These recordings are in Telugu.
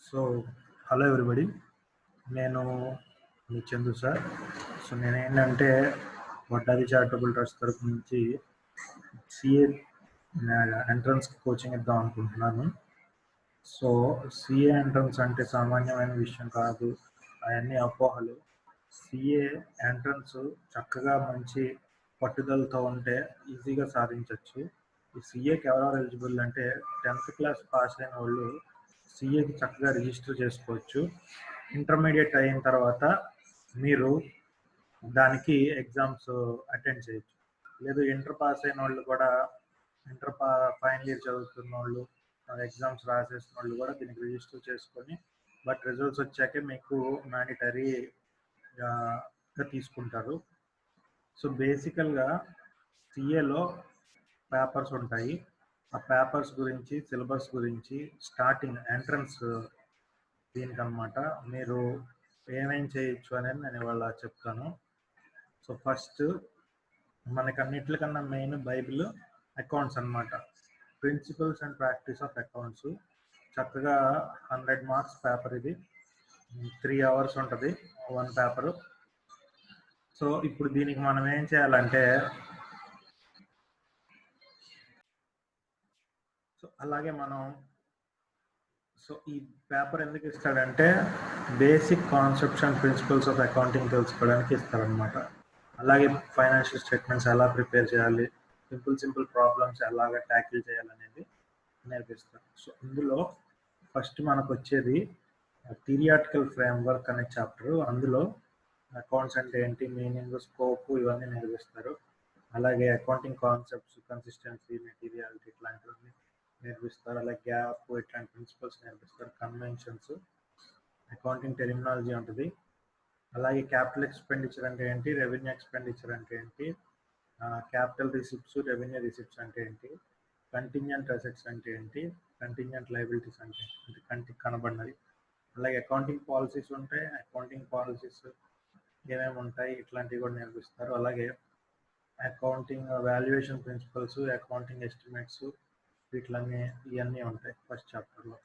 సో హలో ఎవ్రీబడి, నేను మీ చందు సార్. సో నేనేంటంటే వడ్డాది చారిటబుల్ ట్రస్ట్ తరఫు నుంచి సిఏ ఎంట్రన్స్ కోచింగ్ ఇద్దాం అనుకుంటున్నాను. సో సిఏ ఎంట్రన్స్ అంటే సామాన్యమైన విషయం కాదు, అవన్నీ అపోహలు. సిఏ ఎంట్రన్స్ చక్కగా మంచి పట్టుదలతో ఉంటే ఈజీగా సాధించవచ్చు. ఈ సిఏకి ఎవరెవరు ఎలిజిబుల్ అంటే 10th క్లాస్ పాస్ అయిన వాళ్ళు సిఏకి చక్కగా రిజిస్టర్ చేసుకోవచ్చు. ఇంటర్మీడియట్ అయిన తర్వాత మీరు దానికి ఎగ్జామ్స్ అటెండ్ చేయొచ్చు. లేదు ఇంటర్ పాస్ అయిన వాళ్ళు కూడా, ఫైనల్ ఇయర్ చదువుతున్న వాళ్ళు, ఎగ్జామ్స్ రాసేసిన వాళ్ళు కూడా దీనికి రిజిస్టర్ చేసుకొని, బట్ రిజల్ట్స్ వచ్చాకే మీకు మ్యాండేటరీగా తీసుకుంటారు. సో బేసికల్గా సిఏలో పేపర్స్ ఉంటాయి. ఆ పేపర్స్ గురించి, సిలబస్ గురించి, స్టార్టింగ్ ఎంట్రన్స్ దీనికన్నమాట మీరు ఏమేం చేయొచ్చు అనేది నేను ఇవాళ చెప్తాను. సో ఫస్ట్ మనకన్నిటికన్నా మెయిన్ బైబిల్ అకౌంట్స్ అన్నమాట. Principles and practice of accounts చక్కగా 100 మార్క్స్ పేపర్. ఇది 3 hours ఉంటుంది వన్ పేపరు. సో ఇప్పుడు దీనికి మనం ఏం చేయాలంటే, సో అలాగే మనం ఈ పేపర్ ఎందుకు ఇస్తాడంటే basic concepts and principles of accounting తెలుసుకోవడానికి ఇస్తారనమాట. అలాగే ఫైనాన్షియల్ స్టేట్మెంట్స్ ఎలా ప్రిపేర్ చేయాలి, సింపుల్ ప్రాబ్లమ్స్ ఎలాగ ట్యాకిల్ చేయాలనేది నేర్పిస్తారు. సో ఇందులో ఫస్ట్ మనకు వచ్చేది థియరిటికల్ ఫ్రేమ్వర్క్ అనే చాప్టర్. అందులో అకౌంట్స్ అంటే ఏంటి, మీనింగ్, స్కోప్ ఇవన్నీ నేర్పిస్తారు. అలాగే అకౌంటింగ్ కాన్సెప్ట్స్, కన్సిస్టెన్సీ, మెటీరియాలిటీ ఇట్లాంటివన్నీ నేర్పిస్తారు. అలాగే గ్యాప్ ఇట్లాంటి ప్రిన్సిపల్స్ నేర్పిస్తారు. కన్వెన్షన్స్, అకౌంటింగ్ టెర్మినాలజీ ఉంటుంది. అలాగే క్యాపిటల్ ఎక్స్పెండిచర్ అంటే ఏంటి, రెవెన్యూ ఎక్స్పెండిచర్ అంటే ఏంటి, క్యాపిటల్ రిసిప్ట్స్, రెవెన్యూ రిసిప్ట్స్ అంటే ఏంటి, కంటింజెంట్ అసెట్స్ అంటే ఏంటి, కంటింజెంట్ లయబిలిటీస్ అంటే ఏంటి, కంటికి కనబడినది. అలాగే అకౌంటింగ్ పాలసీస్ ఉంటాయి. అకౌంటింగ్ పాలసీస్ ఏమేమి ఉంటాయి ఇట్లాంటివి కూడా నేర్పిస్తారు. అలాగే accounting valuation principles, accounting estimates ఇవన్నీ ఉంటాయి ఫస్ట్ చాప్టర్లో.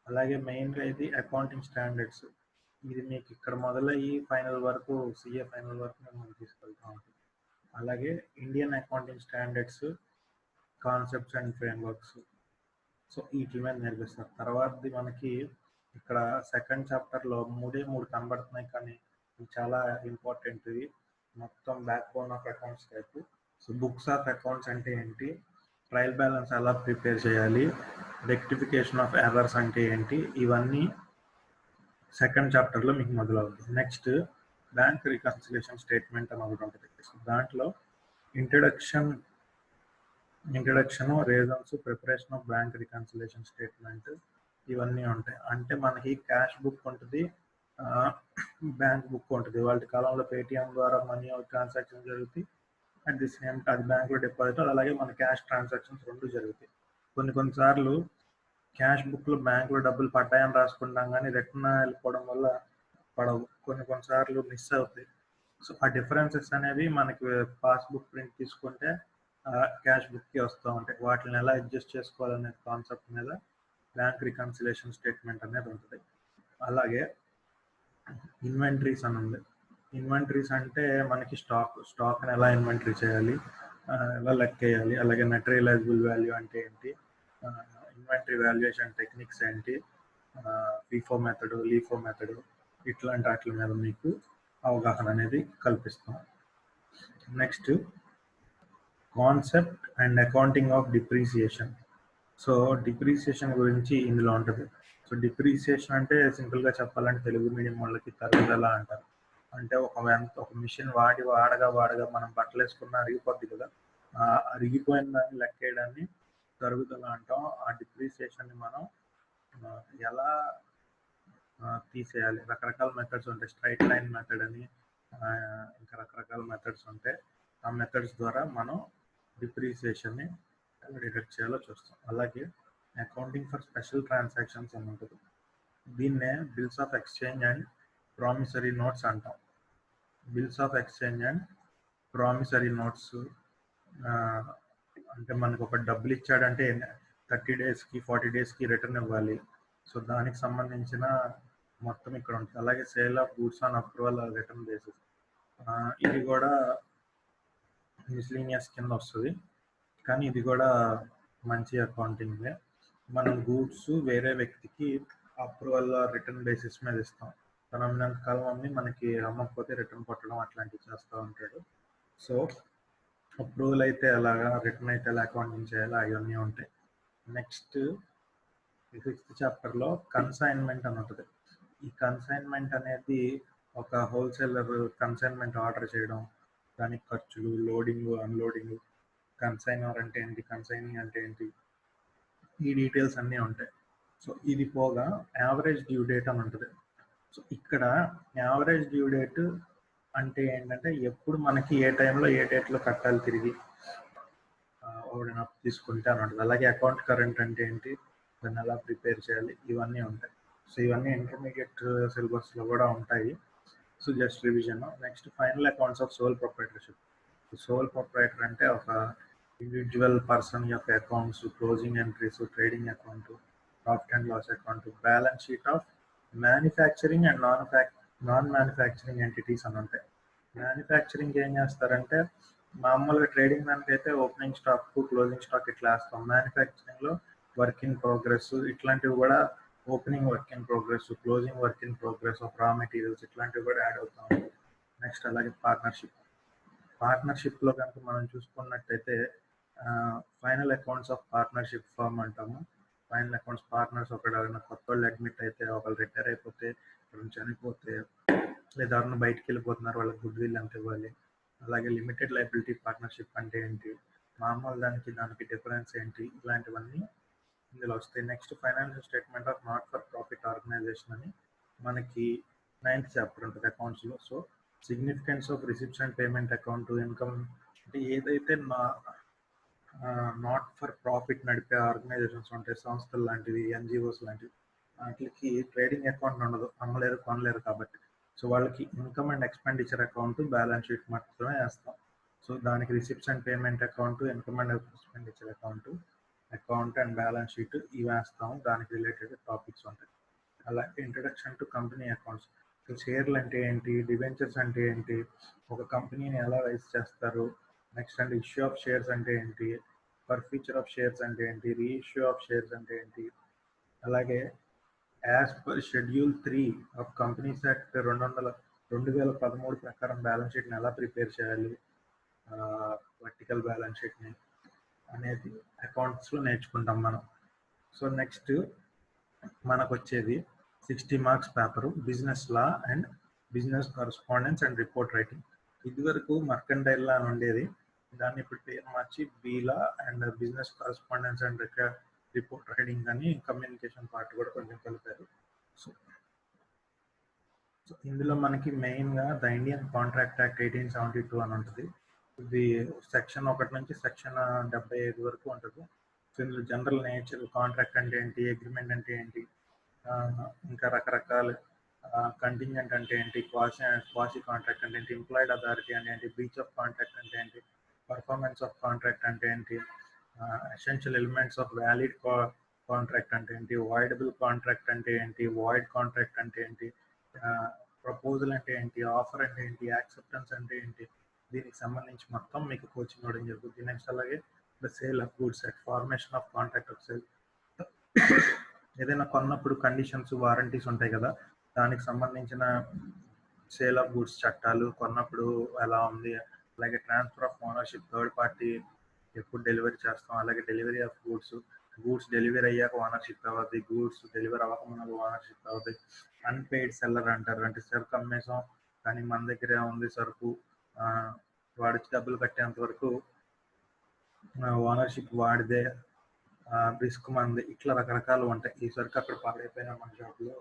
అలాగే మెయిన్గా ఇది అకౌంటింగ్ స్టాండర్డ్స్. ఇది మీకు ఇక్కడ మొదలయ్యి ఫైనల్ వరకు, సిఏ ఫైనల్ వరకు మేము తీసుకెళ్తూ ఉంటాం. అలాగే Indian accounting standards, concepts and frameworks. So వీటి మీద నేర్పిస్తారు. తర్వాతది మనకి ఇక్కడ సెకండ్ చాప్టర్లో మూడు కనబడుతున్నాయి, కానీ ఇవి చాలా ఇంపార్టెంట్. ఇవి మొత్తం back bone of accounts type. So books of accounts అంటే ఏంటి, ట్రయల్ బ్యాలెన్స్ ఎలా ప్రిపేర్ చేయాలి, రెక్టిఫికేషన్ ఆఫ్ ఎర్రర్స్ అంటే ఏంటి, ఇవన్నీ సెకండ్ చాప్టర్లో మీకు మొదలవుతుంది. నెక్స్ట్ బ్యాంక్ రికన్సిలేషన్ స్టేట్మెంట్ అని ఒకటి ఉంటుంది. దాంట్లో introduction, reasons, preparation of bank reconciliation statement ఇవన్నీ ఉంటాయి. అంటే మనకి క్యాష్ బుక్ ఉంటుంది, బ్యాంక్ బుక్ ఉంటుంది. వాళ్ళ కాలంలో పేటిఎం ద్వారా మనీ ట్రాన్సాక్షన్ జరుగుతాయి. అట్ ది సేమ్ అది బ్యాంక్లో డిపాజిట్, అలాగే మన క్యాష్ ట్రాన్సాక్షన్స్ రెండు జరుగుతాయి. కొన్నిసార్లు క్యాష్ బుక్లో బ్యాంకులో డబ్బులు పడ్డాయని రాసుకుంటాం, కానీ రిటర్న్ వెళ్ళిపోవడం వల్ల పడవు. కొన్నిసార్లు మిస్ అవుతాయి. సో ఆ డిఫరెన్సెస్ అనేవి మనకి పాస్బుక్ ప్రింట్ తీసుకుంటే క్యాష్ బుక్కి వస్తూ ఉంటాయి. వాటిని ఎలా అడ్జస్ట్ చేసుకోవాలనే కాన్సెప్ట్ మీద బ్యాంక్ రికన్సిలేషన్ స్టేట్మెంట్ అనేది ఉంటుంది. అలాగే ఇన్వెంటరీస్ అని ఉంది. ఇన్వెంటరీస్ అంటే మనకి స్టాక్ని ఎలా ఇన్వెంటరీ చేయాలి, ఎలా లెక్కేయాలి. అలాగే నెట్ రియలైజబుల్ వాల్యూ అంటే ఏంటి, ఇన్వెంటరీ వాల్యుయేషన్ టెక్నిక్స్ ఏంటి, ఫీఫో మెథడ్, లీఫో మెథడ్, ఇట్లాంటి వాటి మీద మీకు అవగాహన అనేది కల్పిస్తాం. Next concept and accounting of depreciation. So depreciation గురించి ఇందులో ఉంటుంది. సో డిప్రిసియేషన్ అంటే సింపుల్గా చెప్పాలంటే తెలుగు మీడియం వాళ్ళకి తరుగుదల అంటారు. అంటే ఒక మిషన్ వాడగా మనం బట్టలు వేసుకున్న అరిగిపోద్ది కదా, అరిగిపోయిన దాన్ని లెక్కేయడాన్ని తరుగుదల అంటాం. ఆ డిప్రిసియేషన్ని మనం ఎలా తీసేయాలి, రకరకాల మెథడ్స్ ఉంటాయి. స్ట్రైట్ లైన్ మెథడ్ అని, ఇంకా రకరకాల మెథడ్స్ ఉంటాయి. ఆ మెథడ్స్ ద్వారా మనం డిప్రిసియేషన్ని ఎలా డిడక్ట్ చేయాలో చూస్తాం. అలాగే అకౌంటింగ్ ఫర్ స్పెషల్ ట్రాన్సాక్షన్స్ అని ఉంటుంది. దీన్నే bills of exchange and promissory notes అంటాం. Bills of exchange and promissory notes అంటే మనకు ఒక డబ్బులు ఇచ్చాడంటే 30 daysకి 40 daysకి రిటర్న్ ఇవ్వాలి. సో దానికి సంబంధించిన మొత్తం ఇక్కడ ఉంటుంది. అలాగే sale of goods on approval return basis, ఇది కూడా మిస్లీనియస్ కింద వస్తుంది, కానీ ఇది కూడా మంచి అకౌంటింగ్. మనం గూడ్స్ వేరే వ్యక్తికి అప్రూవల్ రిటర్న్ బేసిస్ మీద ఇస్తాం. తను అమ్మినంత కాలం అమ్మి మనకి అమ్మకపోతే రిటర్న్ కొట్టడం అట్లాంటివి చేస్తూ ఉంటాడు. సో అప్రూవల్ అయితే ఎలాగా, రిటర్న్ అయితే ఎలా అకౌంటింగ్ చేయాలి, అవన్నీ ఉంటాయి. నెక్స్ట్ 6th చాప్టర్లో కన్సైన్మెంట్ అని ఉంటుంది. ఈ కన్సైన్మెంట్ అనేది ఒక హోల్సేలర్ కన్సైన్మెంట్ ఆర్డర్ చేయడం, దానికి ఖర్చులు, లోడింగ్, అన్లోడింగ్, కన్సైనర్ అంటే ఏంటి, కన్సైనింగ్ అంటే ఏంటి, ఈ డీటెయిల్స్ అన్నీ ఉంటాయి. సో ఇది పోగా యావరేజ్ డ్యూ డేట్ అని ఉంటుంది. సో ఇక్కడ యావరేజ్ డ్యూ డేట్ అంటే ఏంటంటే ఎప్పుడు మనకి ఏ టైంలో ఏ డేట్లో కట్టాలి తిరిగి ఎవరైనా తీసుకుంటే అని ఉంటుంది. అలాగే అకౌంట్ కరెంట్ అంటే ఏంటి, దాన్ని ఎలా ప్రిపేర్ చేయాలి, ఇవన్నీ ఉంటాయి. సో ఇవన్నీ ఇంటర్మీడియట్ సిలబస్లో కూడా ఉంటాయి. So just revision. Next final accounts of sole proprietorship. Sole proprietor అంటే ఒక ఇండివిజువల్ పర్సన్ యొక్క accounts, closing entries, trading account, profit and loss account, balance sheet of manufacturing and non manufacturing entities అని ఉంటాయి. మ్యానుఫ్యాక్చరింగ్ ఏం చేస్తారంటే మామూలుగా ట్రేడింగ్ దానికి అయితే ఓపెనింగ్ స్టాక్, క్లోజింగ్ స్టాక్ ఇట్లా వేస్తాం. మ్యానుఫ్యాక్చరింగ్లో వర్క్ ఇన్ ప్రోగ్రెస్ ఇట్లాంటివి కూడా, opening work in progress, closing work in progress of రా మెటీరియల్స్ ఇట్లాంటివి కూడా యాడ్ అవుతా ఉంటాయి. నెక్స్ట్ అలాగే పార్ట్నర్షిప్లో కనుక మనం చూసుకున్నట్టయితే final accounts of partnership firm అంటాము. ఫైనల్ అకౌంట్స్ పార్ట్నర్స్ ఒకళ్ళు కొత్త వాళ్ళు అడ్మిట్ అయితే, ఒకళ్ళు రిటైర్ అయిపోతే, ఒకళ్ళు చనిపోతే, లేదా ఎవరైనా బయటికి వెళ్ళిపోతున్నారు, వాళ్ళకి గుడ్ విల్ ఎంత ఇవ్వాలి. అలాగే లిమిటెడ్ లయబిలిటీ పార్ట్నర్షిప్ అంటే ఏంటి, మామూలు దానికి డిఫరెన్స్ ఏంటి, ఇలాంటివన్నీ ఇందులో వస్తాయి. Next financial statement of not for profit organisation అని మనకి 9th చాప్టర్ ఉంటుంది అకౌంట్స్లో. So significance of receipts and payment account, income అంటే ఏదైతే నాట్ ఫర్ ప్రాఫిట్ నడిపే ఆర్గనైజేషన్స్ ఉంటాయి, సంస్థలు లాంటివి, ఎన్జిఓస్ లాంటివి, వాటికి ట్రేడింగ్ అకౌంట్ ఉండదు, అమ్మలేరు కొనలేరు కాబట్టి. సో వాళ్ళకి income and expenditure account, balance sheet మాత్రమే వేస్తాం. సో దానికి receipts and payment account, income and expenditure account and balance sheet ఇవి వేస్తాము. దానికి రిలేటెడ్ టాపిక్స్ ఉంటాయి. అలాగే ఇంట్రడక్షన్ టు కంపెనీ అకౌంట్స్. షేర్లు అంటే ఏంటి, డిబెంచర్స్ అంటే ఏంటి, ఒక కంపెనీని ఎలా రైజ్ చేస్తారు, నెక్స్ట్ అంటే ఇష్యూ ఆఫ్ షేర్స్ అంటే ఏంటి, ఫర్ ఫ్యూచర్ ఆఫ్ షేర్స్ అంటే ఏంటి, రీఇష్యూ ఆఫ్ షేర్స్ అంటే ఏంటి, అలాగే as per schedule 3 of companies act 2013 ప్రకారం బ్యాలెన్స్ షీట్ని ఎలా ప్రిపేర్ చేయాలి, వర్టికల్ బ్యాలెన్స్ షీట్ని అనేది అకౌంట్స్లో నేర్చుకుంటాం మనం. సో నెక్స్ట్ మనకు వచ్చేది 60 marks paper, business law and business correspondence and report writing. ఇదివరకు మర్కండైల్ లా అని ఉండేది, దాన్ని ఇప్పుడు పేరు మార్చి B law and business correspondence and report writing అని కమ్యూనికేషన్ పార్ట్ కూడా కొంచెం కలిపారు. సో ఇందులో మనకి మెయిన్గా ద ఇండియన్ కాంట్రాక్ట్ యాక్ట్ 1872 అని ఉంటుంది. ఇది సెక్షన్ 1 నుంచి సెక్షన్ 75 వరకు ఉంటుంది. సో ఇందులో జనరల్ నేచర్, కాంట్రాక్ట్ అంటే ఏంటి, అగ్రిమెంట్ అంటే ఏంటి, ఇంకా రకరకాల కంటింజెంట్ అంటే ఏంటి, క్వాసి కాంట్రాక్ట్ అంటే ఏంటి, ఎంప్లాయిడ్ అథారిటీ అంటే ఏంటి, బ్రీచ్ ఆఫ్ కాంట్రాక్ట్ అంటే ఏంటి, పర్ఫార్మెన్స్ ఆఫ్ కాంట్రాక్ట్ అంటే ఏంటి, essential elements of valid contract అంటే ఏంటి, వాయిడబుల్ కాంట్రాక్ట్ అంటే ఏంటి, వాయిడ్ కాంట్రాక్ట్ అంటే ఏంటి, ప్రపోజల్ అంటే ఏంటి, ఆఫర్ అంటే ఏంటి, యాక్సెప్టెన్స్ అంటే ఏంటి, దీనికి సంబంధించి మొత్తం మీకు కోచింగ్ ఇవ్వడం జరుగుతుంది. నెక్స్ట్ అలాగే the sale of goods at formation of contract of sale. ఏదైనా కొన్నప్పుడు కండిషన్స్, వారంటీస్ ఉంటాయి కదా, దానికి సంబంధించిన సేల్ ఆఫ్ గూడ్స్ చట్టాలు, కొన్నప్పుడు ఎలా ఉంది, అలాగే transfer of ownership, third party ఎప్పుడు డెలివరీ చేస్తాం, అలాగే డెలివరీ ఆఫ్ గూడ్స్ డెలివరీ అయ్యాక ఓనర్షిప్ అవ్వద్ది, గూడ్స్ డెలివరీ అవ్వకముందు ఓనర్షిప్ అవ్వద్ది. అన్పెయిడ్ సెల్లర్ అంటారు, అంటే సరుకు అమ్మేసాం కానీ మన దగ్గరే ఉంది సరుకు, వాడికి డబ్బులు కట్టేంత వరకు ఓనర్షిప్ వాడిదే, రిస్క్ మంది, ఇట్లా రకరకాలు ఉంటాయి. ఈ సరుకు అక్కడ పాడైపోయినా మన షాప్లో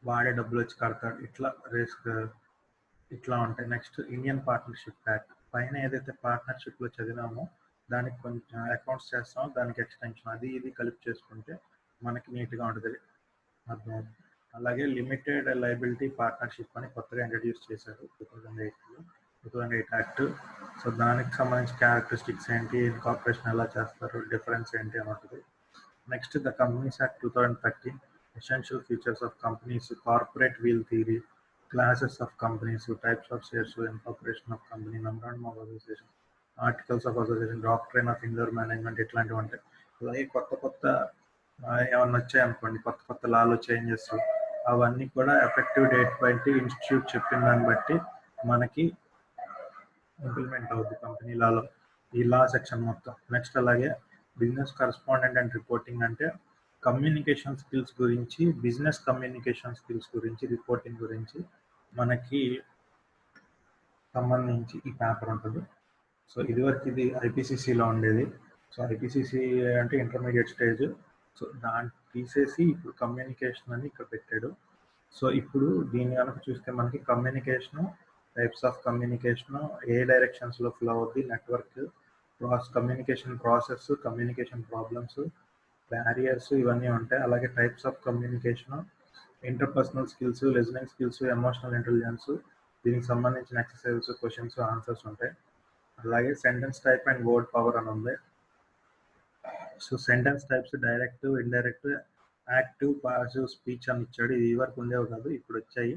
వాడే డబ్బులు వచ్చి కడతాడు, ఇట్లా రిస్క్ ఇట్లా ఉంటాయి. నెక్స్ట్ ఇండియన్ పార్ట్నర్షిప్ యాక్ట్, పైన ఏదైతే పార్ట్నర్షిప్లో చదివామో దానికి కొంచెం అకౌంట్స్ చేస్తామో దానికి ఎక్స్టెన్షన్, అది ఇది కలిపి చేసుకుంటే మనకి నీట్గా ఉంటుంది, అర్థం. అలాగే లిమిటెడ్ లయబిలిటీ పార్ట్నర్షిప్ అని కొత్తగా ఇంట్రడ్యూస్ చేశారు 2008 యాక్ట్. సో దానికి సంబంధించి క్యారెక్టరిస్టిక్స్ ఏంటి, ఇన్కార్పొరేషన్ ఎలా చేస్తారు, డిఫరెన్స్ ఏంటి అని ఉంటుంది. Next the companies act 2013, essential features of companies, corporate wheel theory, classes of companies, types of shares, incorporation of company, memorandum of association, articles of association, doctrine of indoor management, ఇట్లాంటివి ఉంటాయి. అలాగే కొత్త కొత్త ఏమన్నా వచ్చాయనుకోండి, కొత్త కొత్త లాలో చేంజెస్, అవన్నీ కూడా ఎఫెక్టివ్ డేట్ బట్టి ఇన్స్టిట్యూట్ చెప్పిన దాన్ని బట్టి మనకి ఇంప్లిమెంట్ అవుద్ది కంపెనీ లాలో ఈ లా సెక్షన్ మొత్తం. నెక్స్ట్ అలాగే బిజినెస్ కరెస్పాండెంట్ అండ్ రిపోర్టింగ్ అంటే కమ్యూనికేషన్ స్కిల్స్ గురించి, బిజినెస్ కమ్యూనికేషన్ స్కిల్స్ గురించి, రిపోర్టింగ్ గురించి మనకి సంబంధించి ఈ పేపర్ ఉంటుంది. సో ఇదివరకు ఇది ఐపీసీసీలో ఉండేది. సో ఐపీసీసీ అంటే ఇంటర్మీడియట్ స్టేజ్. సో దాన్ని తీసేసి ఇప్పుడు కమ్యూనికేషన్ అని ఇక్కడ పెట్టాడు. సో ఇప్పుడు దీన్ని కనుక చూస్తే మనకి కమ్యూనికేషను, టైప్స్ ఆఫ్ కమ్యూనికేషను, ఏ డైరెక్షన్స్లో ఫ్లో అవుద్ది, network communication process, communication problems, barriers, ఇవన్నీ ఉంటాయి. అలాగే types of communication, interpersonal skills, listening skills, emotional intelligence, దీనికి సంబంధించిన ఎక్సర్సైజెస్, క్వశ్చన్స్, ఆన్సర్స్ ఉంటాయి. అలాగే sentence type and word power అని ఉంది. So sentence types direct, indirect, active, passive speech అని ఇచ్చాడు. ఇది వరకు ఉండేవి కాదు, ఇప్పుడు వచ్చాయి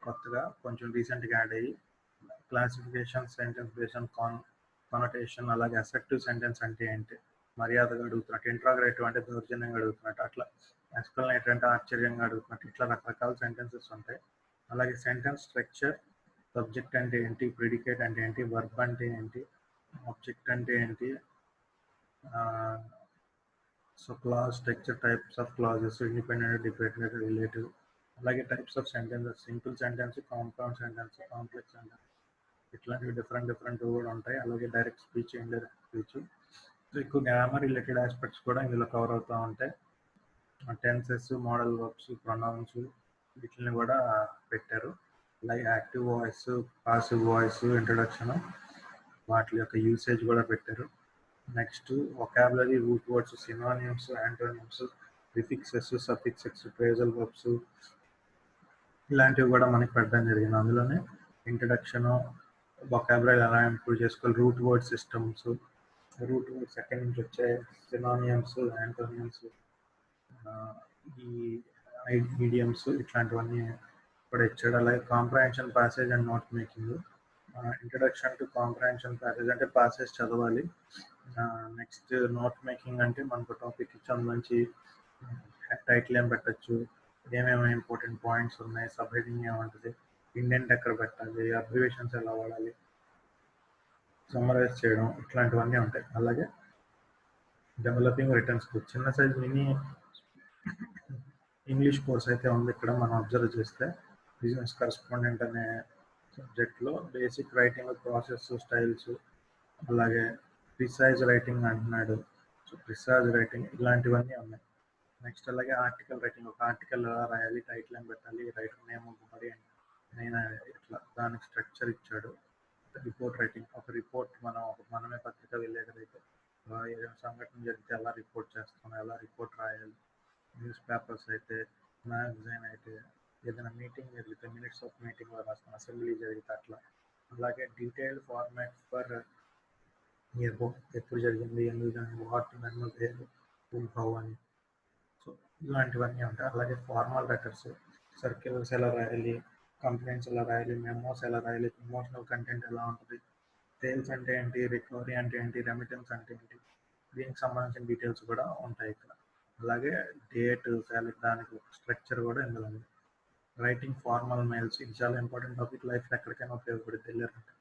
కొత్తగా, కొంచెం రీసెంట్గా యాడ్ అయ్యి. క్లాసిఫికేషన్, సెంటెన్స్ బేషన్, కానోటేషన్, అలాగే అసెప్టివ్ సెంటెన్స్ అంటే ఏంటి, మర్యాదగా అడుగుతున్నట్టు, ఇంట్రాగ్రేటివ్ అంటే దౌర్జన్యంగా అడుగుతున్నట్టు, అట్లా ఎక్స్ప్లనేటరీ అంటే ఆశ్చర్యంగా అడుగుతున్నట్టు, ఇట్లా రకరకాల సెంటెన్సెస్ ఉంటాయి. అలాగే సెంటెన్స్ స్ట్రక్చర్, సబ్జెక్ట్ అంటే ఏంటి, ప్రిడికేట్ అంటే ఏంటి, వర్బ్ అంటే ఏంటి, ఆబ్జెక్ట్ అంటే ఏంటి, so clause structure, types of clauses, independent, dependent, relative. అలాగే types of sentences, simple sentence, compound sentence, complex sentence, ఇట్లాంటివి డిఫరెంట్ కూడా ఉంటాయి. అలాగే డైరెక్ట్ స్పీచ్, ఇండైరెక్ట్ స్పీచ్. ఎక్కువ గ్రామర్ రిలేటెడ్ ఆస్పెక్ట్స్ కూడా ఇందులో కవర్ అవుతూ ఉంటాయి. టెన్సెస్, మోడల్ వర్బ్స్, ప్రొనౌన్స్, వీటిని కూడా పెట్టారు. అలాగే active voice, passive voice, introduction, వాటి యొక్క యూసేజ్ కూడా పెట్టారు. Next vocabulary, root words, synonyms, antonyms, prefixes, suffixes, phrasal verbs, ఇలాంటివి కూడా మనకి పెట్టడం జరిగింది. అందులోనే ఇంట్రడక్షన్, వొకాబులరీ ఎలా ఇంప్రూవ్ చేసుకోవాలి, root word systems, root words ఎక్కడి నుంచి వచ్చాయి, సినానిమ్స్, యాంటోనిమ్స్, ఈ మీడియమ్స్, ఇట్లాంటివన్నీ కూడా ఇచ్చాడు. అలాగే comprehension, passage and note making. Introduction to comprehension passage అంటే ప్యాసేజ్ చదవాలి. నెక్స్ట్ నోట్ మేకింగ్ అంటే మనకు టాపిక్ ఇచ్చాం, మంచి టైటిల్ ఏం పెట్టచ్చు, ఏమేమి ఇంపార్టెంట్ పాయింట్స్ ఉన్నాయి, సబ్ హెడింగ్ ఏముంటుంది, ఇండెంట్ ఎక్కడ పెట్టాలి, అబ్రివేషన్స్ ఎలా వాడాలి, సమ్మరైజ్ చేయడం, ఇట్లాంటివన్నీ ఉంటాయి. అలాగే డెవలపింగ్ రిటర్న్ స్కిల్స్, చిన్న సైజ్ మినీ ఇంగ్లీష్ కోర్స్ అయితే ఉంది ఇక్కడ మనం అబ్జర్వ్ చేస్తే. బిజినెస్ కరెస్పాండెంట్ అనే సబ్జెక్ట్లో బేసిక్ రైటింగ్, ప్రాసెస్, స్టైల్స్, అలాగే ప్రిసైజ్ రైటింగ్ అంటున్నాడు. సో ప్రిసైజ్ రైటింగ్ ఇలాంటివన్నీ ఉన్నాయి. నెక్స్ట్ అలాగే ఆర్టికల్ రైటింగ్, ఒక ఆర్టికల్ ఎలా రాయాలి, టైటిల్ ఏం పెట్టాలి, రైటర్ నేమ్, బాడీ నేను ఇట్లా దానికి స్ట్రక్చర్ ఇచ్చాడు. రిపోర్ట్ రైటింగ్, ఒక రిపోర్ట్ మనమే పత్రిక విలేకరైతే ఏదైనా సంఘటన జరిగితే ఎలా రిపోర్ట్ చేస్తాం, ఎలా రిపోర్ట్ రాయాలి, న్యూస్ పేపర్స్ అయితే, మ్యాగజైన్ అయితే, ఏదైనా మీటింగ్ జరిగితే మినిట్స్ ఆఫ్ మీటింగ్ రాస్తాం, అసెంబ్లీ జరిగితే అట్లా. అలాగే డీటెయిల్డ్ ఫార్మాట్ ఫర్ ఎప్పుడు జరిగింది, ఎందుకు జరిగింది, వాట్ మెమో వేరు, హౌ అని. సో ఇలాంటివన్నీ ఉంటాయి. అలాగే ఫార్మల్ లెటర్స్, సర్క్యులర్స్ ఎలా రాయాలి, కంప్లైంట్స్ ఎలా రాయాలి, మెమోస్ ఎలా రాయాలి, ప్రమోషనల్ కంటెంట్ ఎలా ఉంటుంది, సేల్స్ అంటే ఏంటి, రికవరీ అంటే ఏంటి, రెమిటెన్స్ అంటే ఏంటి, దీనికి సంబంధించిన డీటెయిల్స్ కూడా ఉంటాయి ఇక్కడ. అలాగే డేట్, శాలరీ, దానికి ఒక స్ట్రక్చర్ కూడా ఇందులో ఉంది. రైటింగ్ ఫార్మల్ మెయిల్స్, ఇది చాలా ఇంపార్టెంట్ టాపిక్, లైఫ్లో ఎక్కడికైనా ఉపయోగపడుతుంది వెళ్ళారంటే.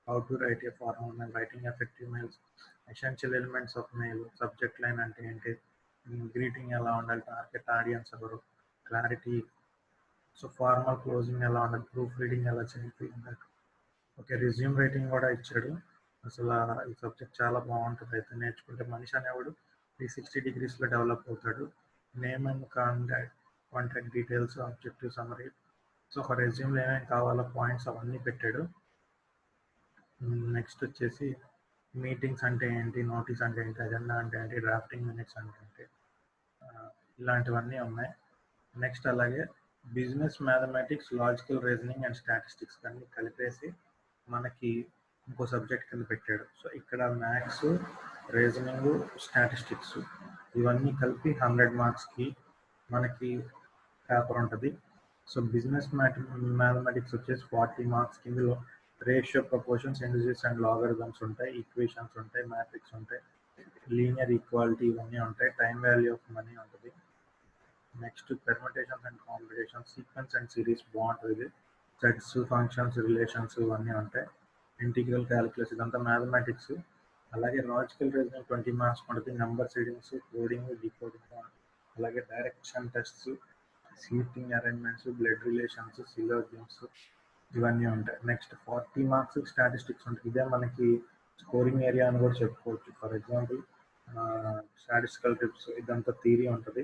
How to write a formal mail, writing effective mails, essential elements of mail, subject line అంటే ఏంటి, గ్రీటింగ్ ఎలా ఉండాలి, టార్గెట్ ఆడియన్స్ ఎవరు, క్లారిటీ, సో ఫార్మల్ క్లోజింగ్ ఎలా ఉండాలి, ప్రూఫ్ రీడింగ్ ఎలా చేయాలి, ఫీడ్బ్యాక్. ఓకే, రిజ్యూమ్ రైటింగ్ కూడా ఇచ్చాడు. అసలు ఈ సబ్జెక్ట్ చాలా బాగుంటుంది, అయితే నేర్చుకుంటే మనిషి అనేవాడు 360 degreesలో డెవలప్ అవుతాడు. Name and contact details, objective summary, so ఒక రెజ్యూమ్లో ఏమేమి కావాలో పాయింట్స్ అవన్నీ పెట్టాడు. నెక్స్ట్ వచ్చేసి మీటింగ్స్ అంటే ఏంటి, నోటీస్ అంటే ఏంటి, అజెండా అంటే ఏంటి, డ్రాఫ్టింగ్ మినిట్స్ అంటే ఏంటి, ఇలాంటివన్నీ ఉన్నాయి. నెక్స్ట్ అలాగే business mathematics, logical reasoning and statistics అన్ని కలిపేసి మనకి ఇంకో సబ్జెక్ట్ కింద పెట్టాడు. సో ఇక్కడ మ్యాథ్స్, రీజనింగ్, స్టాటిస్టిక్స్ ఇవన్నీ కలిపి 100 మార్క్స్కి మనకి పేపర్ ఉంటుంది. సో బిజినెస్ మ్యాథమెటిక్స్ వచ్చేసి 40 మార్క్స్. ఇందులో ratio, proportions, indices and logarithms ఉంటాయి, ఈక్వేషన్స్ ఉంటాయి, మ్యాట్రిక్స్ ఉంటాయి, లీనియర్ ఈక్వాలిటీ ఇవన్నీ ఉంటాయి, టైం వాల్యూ ఆఫ్ మనీ ఉంటుంది. Next permutations and combinations, sequence and series బాగుంటుంది, సెట్స్, ఫంక్షన్స్, రిలేషన్స్ ఇవన్నీ ఉంటాయి, ఇంటిగ్రల్ క్యాలిక్యులస్ ఇదంతా మ్యాథమెటిక్స్. అలాగే లాజికల్ రీజనింగ్ 20 మార్క్స్ ఉంటుంది, నెంబర్ సీడింగ్స్, కోడింగ్, డీకోడింగ్, అలాగే direction tests, seating arrangements, blood relations, సిలోజిమ్స్ ఇవన్నీ ఉంటాయి. నెక్స్ట్ 40 మార్క్స్ స్టాటిస్టిక్స్ ఉంటుంది. ఇదే మనకి స్కోరింగ్ ఏరియా అని కూడా చెప్పుకోవచ్చు. ఫర్ ఎగ్జాంపుల్ స్టాటిస్టికల్ టిప్స్ ఇదంతా థియరీ ఉంటుంది.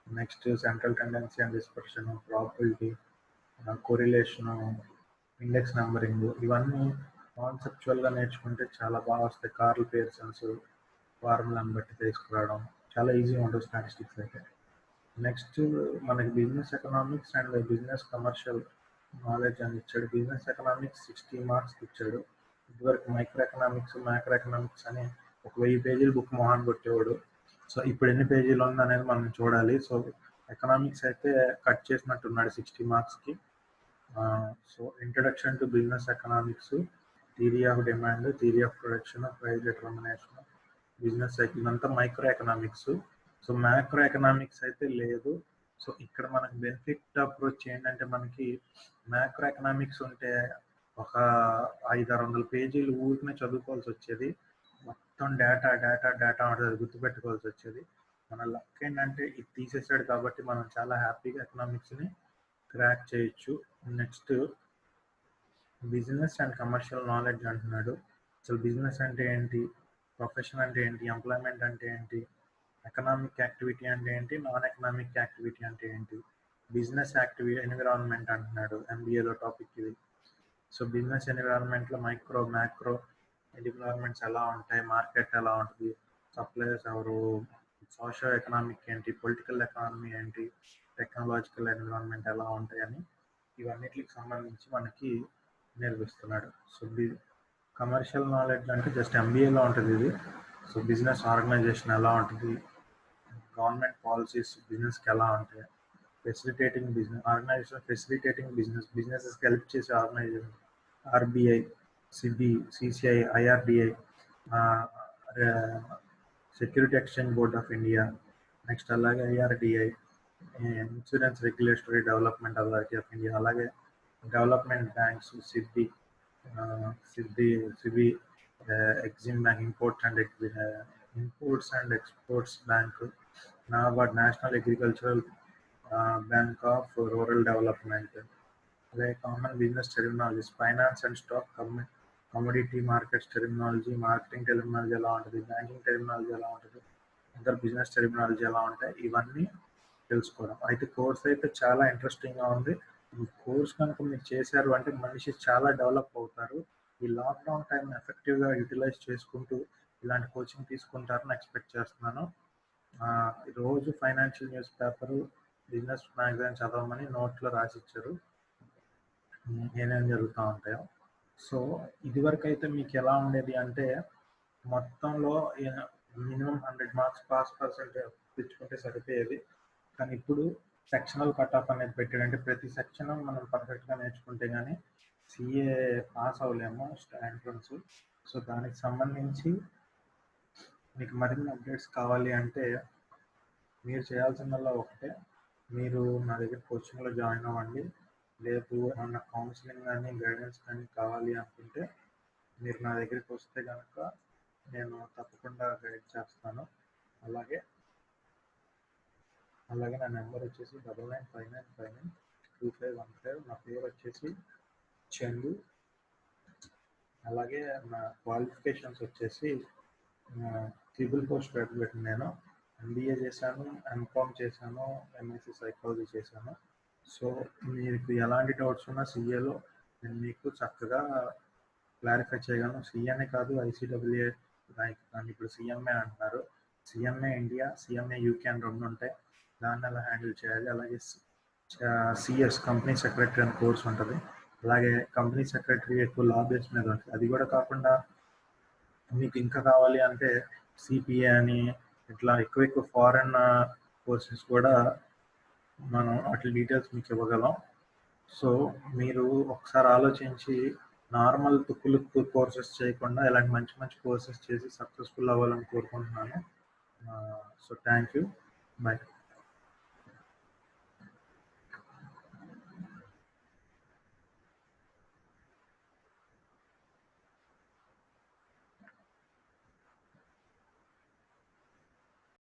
Next central tendency and dispersion, probability, correlation, index numbering ఇవన్నీ కాన్సెప్చువల్గా నేర్చుకుంటే చాలా బాగా వస్తాయి. కార్ల్ పియర్సన్స్ ఫార్ములాని బట్టి తీసుకురావడం చాలా ఈజీగా ఉంటుంది స్టాటిస్టిక్స్ అయితే. నెక్స్ట్ మనకి business economics and business commercial knowledge అని ఇచ్చాడు. బిజినెస్ ఎకనామిక్స్ 60 మార్క్స్ ఇచ్చాడు. ఇదివరకు మైక్రో ఎకనామిక్స్, మ్యాక్రో ఎకనామిక్స్ అని ఒక 1000 పేజీలు బుక్ మొహాన్ కొట్టేవాడు. సో ఇప్పుడు ఎన్ని పేజీలు ఉంది అనేది మనం చూడాలి. సో ఎకనామిక్స్ అయితే కట్ చేసినట్టున్నాడు 60 మార్క్స్కి. So introduction to business economics, theory of demand, theory of production, price determination, business cycle ఇదంతా micro economics. So macro economics అయితే లేదు. సో ఇక్కడ మనకి బెనిఫిట్ అప్రోచ్ ఏంటంటే మనకి మ్యాక్రో ఎకనామిక్స్ ఉంటే ఒక 500-600 పేజీలు ఊరికనే చదువుకోవాల్సి వచ్చేది. మొత్తం డేటా డేటా డేటా ఉంటుంది, గుర్తుపెట్టుకోవాల్సి వచ్చేది. మన లక్ ఏంటంటే ఇది తీసేసాడు కాబట్టి మనం చాలా హ్యాపీగా ఎకనామిక్స్ని క్రాక్ చేయొచ్చు. Next business and commercial knowledge అంటున్నాడు. అసలు బిజినెస్ అంటే ఏంటి, ప్రొఫెషన్ అంటే ఏంటి, ఎంప్లాయ్మెంట్ అంటే ఏంటి, ఎకనామిక్ యాక్టివిటీ అంటే ఏంటి, నాన్ ఎకనామిక్ యాక్టివిటీ అంటే ఏంటి, బిజినెస్ యాక్టివిటీ ఎన్విరాన్మెంట్ అంటున్నాడు. ఎంబీఏలో టాపిక్ ఇది. సో బిజినెస్ ఎన్విరాన్మెంట్లో మైక్రో మ్యాక్రో ఎన్విరాన్మెంట్స్ ఎలా ఉంటాయి, మార్కెట్ ఎలా ఉంటుంది, సప్లయర్స్ ఎవరు, సోషో ఎకనామిక్ ఏంటి, పొలిటికల్ ఎకానమీ ఏంటి, టెక్నాలజికల్ ఎన్విరాన్మెంట్ ఎలా ఉంటాయని ఇవన్నిటికి సంబంధించి మనకి నేర్పిస్తున్నాడు. సో కమర్షియల్ నాలెడ్జ్ అంటే జస్ట్ ఎంబీఏలో ఉంటుంది ఇది. సో బిజినెస్ ఆర్గనైజేషన్ ఎలా ఉంటుంది, గవర్నమెంట్ పాలసీస్ బిజినెస్కి ఎలా ఉంటాయి, ఫెసిలిటేటింగ్ బిజినెస్ ఆర్గనైజేషన్, ఫెసిలిటేటింగ్ బిజినెసెస్కి హెల్ప్ చేసే organisation, RBI, SEBI, CCI, IRDI, security exchange board of India, next అలాగే IRDI, insurance regulatory development authority of India, అలాగే development banks, SEBI, EXIM bank, imports and exports bank, NABARD, national agricultural bank of rural development, అలాగే common business terminologies, finance and stock, commodity markets terminology, marketing terminology ఎలా ఉంటుంది, బ్యాంకింగ్ టెర్మినాలజీ ఎలా ఉంటుంది, అదర్ బిజినెస్ టెర్మినాలజీ ఎలా ఉంటాయి, ఇవన్నీ తెలుసుకోవడం. అయితే కోర్స్ అయితే చాలా ఇంట్రెస్టింగ్గా ఉంది. ఈ కోర్స్ కనుక మీరు చేశారు అంటే మనిషి చాలా డెవలప్ అవుతారు. ఈ లాక్డౌన్ టైం ఎఫెక్టివ్గా యూటిలైజ్ చేసుకుంటూ ఇలాంటి కోచింగ్ తీసుకుంటారని ఎక్స్పెక్ట్ చేస్తున్నాను. రోజు financial news paper, business magazine చదవమని నోట్లో రాసిచ్చారు, ఏమేమి జరుగుతూ ఉంటాయో. సో ఇదివరకు అయితే మీకు ఎలా ఉండేది అంటే మొత్తంలో మినిమం 100 మార్క్స్ పాస్ పర్సెంటేజ్ తెచ్చుకుంటే సరిపోయేది. కానీ ఇప్పుడు సెక్షనల్ కట్ ఆఫ్ అనేది పెట్టాడు. అంటే ప్రతి సెక్షన్ మనం పర్ఫెక్ట్గా నేర్చుకుంటే కానీ సిఏ పాస్ అవ్వలేము ఎంట్రన్స్. సో దానికి సంబంధించి మీకు మరిన్ని అప్డేట్స్ కావాలి అంటే మీరు చేయాల్సిందల్లా ఒకటే, మీరు నా దగ్గర కోచింగ్లో జాయిన్ అవ్వండి. లేదు ఏమన్నా కౌన్సిలింగ్ కానీ గైడెన్స్ కానీ కావాలి అనుకుంటే మీరు నా దగ్గరికి వస్తే కనుక నేను తప్పకుండా గైడ్ చేస్తాను. అలాగే నా నెంబర్ వచ్చేసి 9959592515. నా పేరు వచ్చేసి చందు. అలాగే నా క్వాలిఫికేషన్స్ వచ్చేసి ట్రిపుల్ పోస్ట్ గ్రాడ్యుయేట్. నేను ఎంబీఏ చేశాను, ఎంకామ్ చేశాను, ఎంఎస్సీ సైకాలజీ చేశాను. సో మీకు ఎలాంటి డౌట్స్ ఉన్నా సిఏలో నేను మీకు చక్కగా క్లారిఫై చేయగలను. సిఏనే కాదు, ఐసీడబ్ల్యూఏ దాన్ని ఇప్పుడు సిఎంఏ అంటున్నారు. సిఎంఏ ఇండియా, సిఎంఏ యూకే అని 2 ఉంటాయి. దాన్ని ఎలా హ్యాండిల్ చేయాలి. అలాగే సిఎస్ కంపెనీ సెక్రటరీ అని కోర్స్ ఉంటుంది. అలాగే కంపెనీ సెక్రటరీ ఎక్కువ లా బేస్ మీద ఉంటుంది. అది కూడా కాకుండా మీకు ఇంకా కావాలి అంటే సిపిఏ అని, ఇట్లా ఎక్కువ ఫారెన్ కోర్సెస్ కూడా మనం వాటి డీటెయిల్స్ మీకు ఇవ్వగలం. సో మీరు ఒకసారి ఆలోచించి నార్మల్ తుక్కులు కోర్సెస్ చేయకుండా ఇలాంటి మంచి మంచి కోర్సెస్ చేసి సక్సెస్ఫుల్ అవ్వాలని కోరుకుంటున్నాను. So thank you. బై.